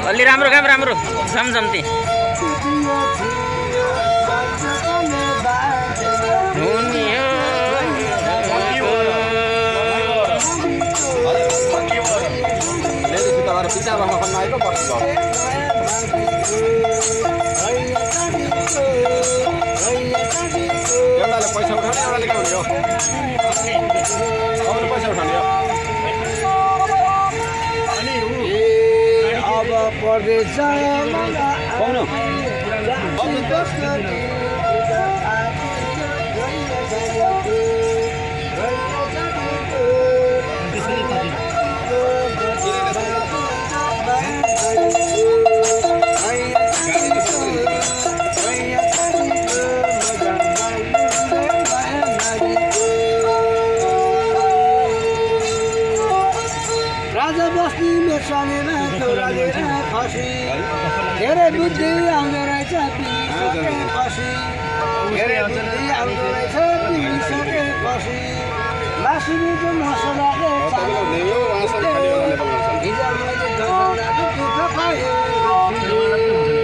अलि राम्रो काम राम्रो सम्झम्ती पैसा उठाउने एउटाले के हुने हो पैसा उठाउने हो अब परदेश पाउनु राजा बस्ती मेसानेर चौरालेर खसी धेरै बुद्धि आउँदो रहेछ पिसकेपछि धेरै बुद्धि आउँदो रहेछ पिसकेपछि मासुको मसलाले हिजो मैले दर्शनको दुःख पाएँ